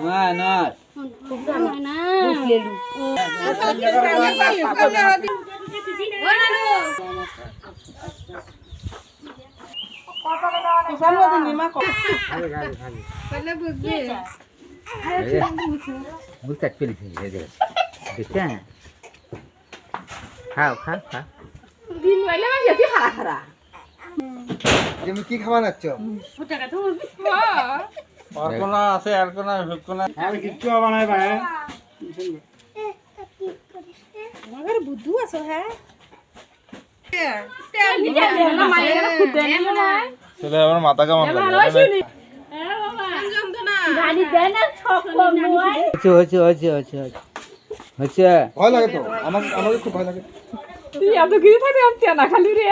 না না না বুঝলেলু খাও খা খা দিন বাইলে না যেতে খারা খারা তুমি কি খাওয়া নাচ্ছ টাকা তো আর কোন আছে আর কোন কোন আর কিচ্ছু হবে না ভাই মগর বুদ্ধু আছো হ্যাঁ তেল দিতে না মাইলে না ফুটে না ছেলে আমার মাথা কেমন ভালো আছিস হ্যাঁ বাবা যন্ত্রণা গাড়ি দেন না সব কম নয় হচ্ছে ভয় লাগে তো আমাকে খুব ভয় লাগে তুই এত কিছু থাকে আমি না খালি রে